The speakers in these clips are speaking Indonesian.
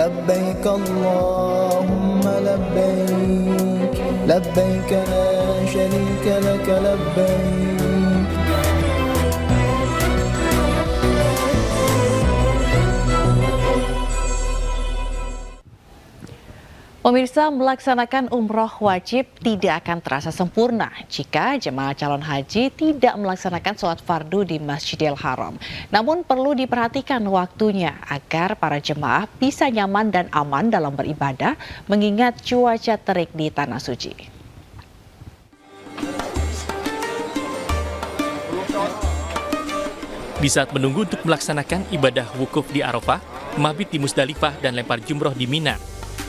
لبيك اللهم لبيك لبيك لا شريك لك لبيك. Pemirsa, melaksanakan umroh wajib tidak akan terasa sempurna jika jemaah calon haji tidak melaksanakan sholat fardu di Masjidil Haram. Namun perlu diperhatikan waktunya agar para jemaah bisa nyaman dan aman dalam beribadah mengingat cuaca terik di Tanah Suci. Di saat menunggu untuk melaksanakan ibadah wukuf di Arafah, mabit di Musdalifah dan lempar jumroh di Mina,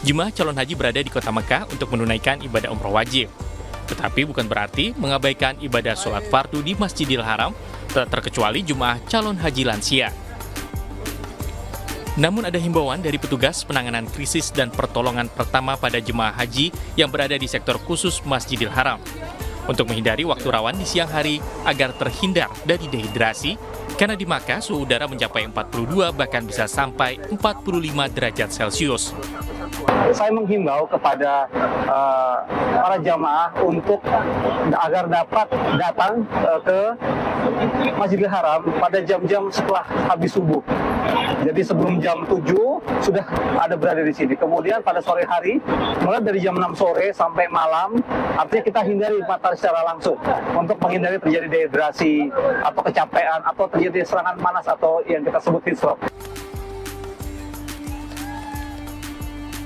jemaah calon haji berada di kota Mekah untuk menunaikan ibadah umroh wajib. Tetapi bukan berarti mengabaikan ibadah sholat fardu di Masjidil Haram, tak terkecuali jemaah calon haji lansia. Namun ada himbauan dari petugas penanganan krisis dan pertolongan pertama pada jemaah haji yang berada di sektor khusus Masjidil Haram untuk menghindari waktu rawan di siang hari agar terhindar dari dehidrasi, karena di Makkah suhu udara mencapai 42 bahkan bisa sampai 45 derajat Celcius. Saya menghimbau kepada para jamaah untuk agar dapat datang ke Masjidil Haram pada jam-jam setelah habis subuh. Jadi sebelum jam 7 sudah ada berada di sini. Kemudian pada sore hari, mulai dari jam 6 sore sampai malam, artinya kita hindari matahari secara langsung untuk menghindari terjadi dehidrasi atau kecapean atau terjadi serangan panas atau yang kita sebut heat stroke.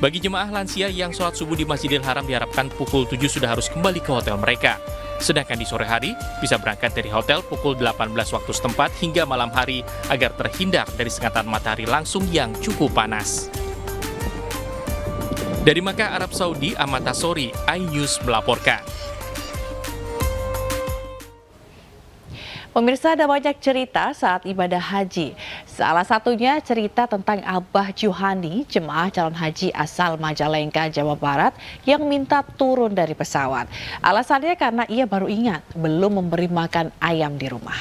Bagi jemaah lansia yang sholat subuh di Masjidil Haram diharapkan pukul 7 sudah harus kembali ke hotel mereka. Sedangkan di sore hari bisa berangkat dari hotel pukul 18 waktu setempat hingga malam hari agar terhindar dari sengatan matahari langsung yang cukup panas. Dari Makkah, Arab Saudi, Ahmad Tasori, iNews melaporkan. Pemirsa, ada banyak cerita saat ibadah haji. Salah satunya cerita tentang Abah Juhani, jemaah calon haji asal Majalengka, Jawa Barat, yang minta turun dari pesawat. Alasannya karena ia baru ingat belum memberi makan ayam di rumah.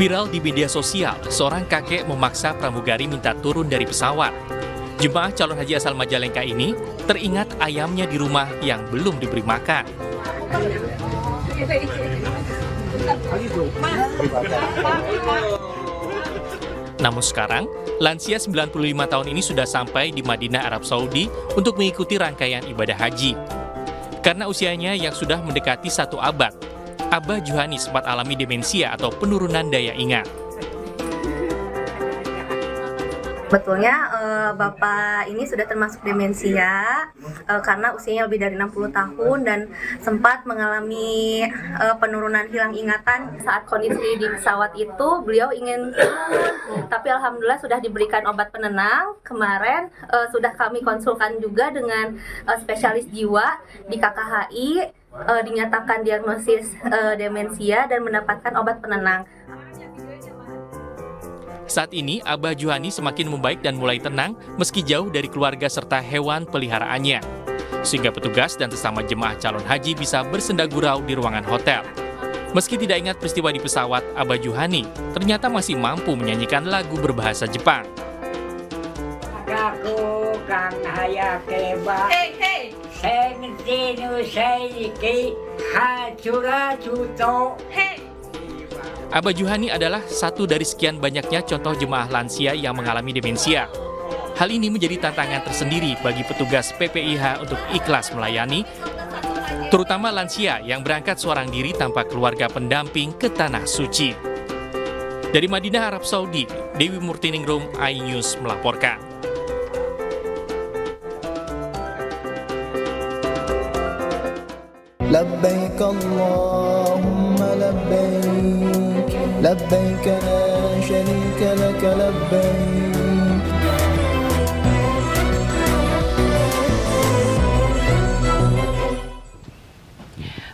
Viral di media sosial, seorang kakek memaksa pramugari minta turun dari pesawat. Jemaah calon haji asal Majalengka ini teringat ayamnya di rumah yang belum diberi makan. Namun sekarang, lansia 95 tahun ini sudah sampai di Madinah, Arab Saudi untuk mengikuti rangkaian ibadah haji. Karena usianya yang sudah mendekati 1 abad, Abah Juhani sempat alami demensia atau penurunan daya ingat. Betulnya Bapak ini sudah termasuk demensia karena usianya lebih dari 60 tahun dan sempat mengalami penurunan hilang ingatan. Saat kondisi di pesawat itu beliau ingin turun, tapi alhamdulillah sudah diberikan obat penenang. Kemarin sudah kami konsulkan juga dengan spesialis jiwa di KKHI, dinyatakan diagnosis demensia dan mendapatkan obat penenang. Saat ini, Abah Juhani semakin membaik dan mulai tenang meski jauh dari keluarga serta hewan peliharaannya. Sehingga petugas dan sesama jemaah calon haji bisa bersenda gurau di ruangan hotel. Meski tidak ingat peristiwa di pesawat, Abah Juhani ternyata masih mampu menyanyikan lagu berbahasa Jepang. Aku kang hayakeba. Hey hey. Sengtinu seiki hachura juto. Hey. Abah Juhani adalah satu dari sekian banyaknya contoh jemaah lansia yang mengalami demensia. Hal ini menjadi tantangan tersendiri bagi petugas PPIH untuk ikhlas melayani, terutama lansia yang berangkat seorang diri tanpa keluarga pendamping ke Tanah Suci. Dari Madinah, Arab Saudi, Dewi Murtiningrum, iNews melaporkan. لبيك اللهم لبيك لبيك لا شريك لك لبيك.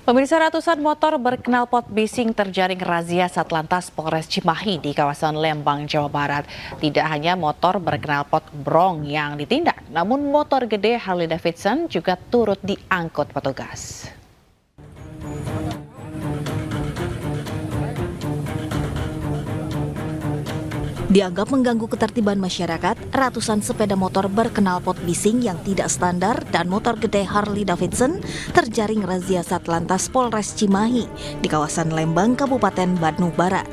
Pemirsa, ratusan motor berknalpot bising terjaring razia Satlantas Polres Cimahi di kawasan Lembang, Jawa Barat. Tidak hanya motor berknalpot brong yang ditindak, namun motor gede Harley Davidson juga turut diangkut petugas. Dianggap mengganggu ketertiban masyarakat, ratusan sepeda motor berknalpot bising yang tidak standar dan motor gede Harley Davidson terjaring razia Satlantas Polres Cimahi di kawasan Lembang, Kabupaten Bandung Barat.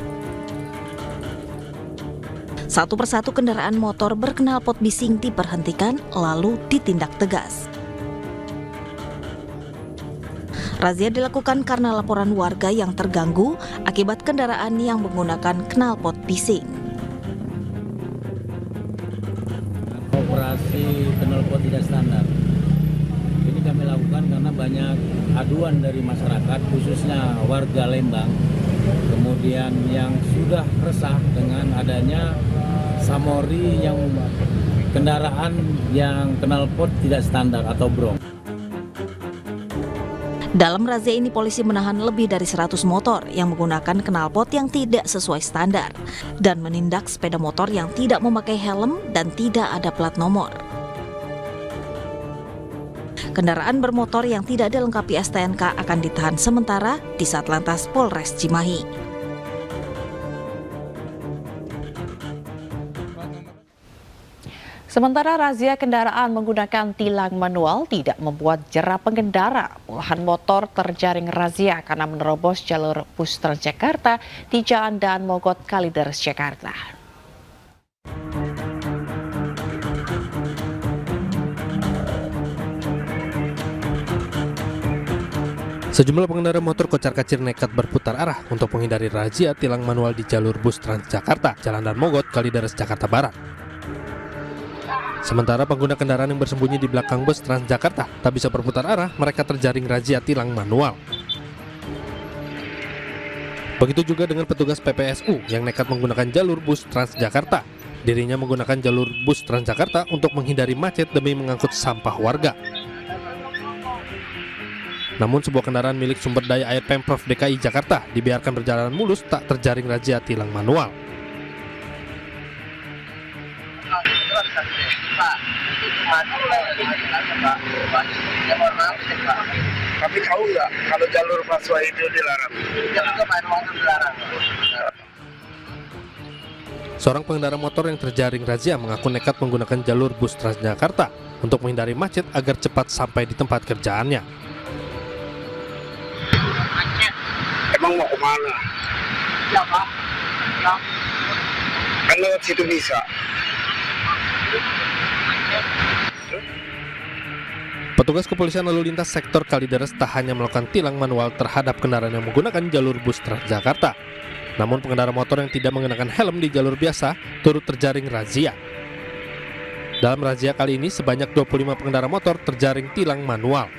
Satu persatu kendaraan motor berknalpot bising diperhentikan lalu ditindak tegas. Razia dilakukan karena laporan warga yang terganggu akibat kendaraan yang menggunakan knalpot bising. Operasi knalpot tidak standar ini kami lakukan karena banyak aduan dari masyarakat, khususnya warga Lembang, kemudian yang sudah resah dengan adanya samori yang kendaraan yang knalpot tidak standar atau brong. Dalam razia ini polisi menahan lebih dari 100 motor yang menggunakan knalpot yang tidak sesuai standar dan menindak sepeda motor yang tidak memakai helm dan tidak ada plat nomor. Kendaraan bermotor yang tidak dilengkapi STNK akan ditahan sementara di Satlantas Polres Cimahi. Sementara razia kendaraan menggunakan tilang manual tidak membuat jera pengendara. Puluhan motor terjaring razia karena menerobos jalur bus Transjakarta di Jalan Daan Mogot, Kalideres, Jakarta. Sejumlah pengendara motor kocar-kacir nekat berputar arah untuk menghindari razia tilang manual di jalur bus Transjakarta, Jalan Daan Mogot, Kalideres, Jakarta Barat. Sementara pengguna kendaraan yang bersembunyi di belakang bus Transjakarta tak bisa berputar arah, mereka terjaring razia tilang manual. Begitu juga dengan petugas PPSU yang nekat menggunakan jalur bus Transjakarta. Dirinya menggunakan jalur bus Transjakarta untuk menghindari macet demi mengangkut sampah warga. Namun sebuah kendaraan milik sumber daya air Pemprov DKI Jakarta dibiarkan berjalan mulus tak terjaring razia tilang manual. Tapi tahu nggak kalau jalur busway itu dilarang? Seorang pengendara motor yang terjaring razia mengaku nekat menggunakan jalur bus Transjakarta untuk menghindari macet agar cepat sampai di tempat kerjaannya. Emang mau kemana? Ya Pak. Ya. Kan lewat situ bisa. Petugas kepolisian lalu lintas sektor Kalideres tak hanya melakukan tilang manual terhadap kendaraan yang menggunakan jalur bus Transjakarta. Namun pengendara motor yang tidak mengenakan helm di jalur biasa turut terjaring razia. Dalam razia kali ini sebanyak 25 pengendara motor terjaring tilang manual.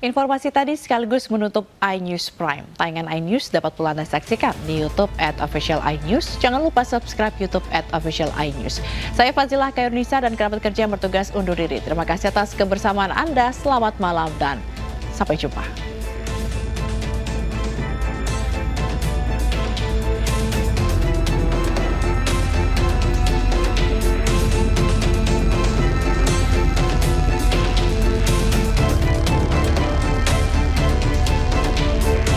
Informasi tadi sekaligus menutup iNews Prime. Tayangan iNews dapat pula Anda saksikan di YouTube @official_iNews. Jangan lupa subscribe YouTube @official_iNews. Saya Fazilah Khairunisa dan kerabat kerja yang bertugas undur diri. Terima kasih atas kebersamaan Anda. Selamat malam dan sampai jumpa.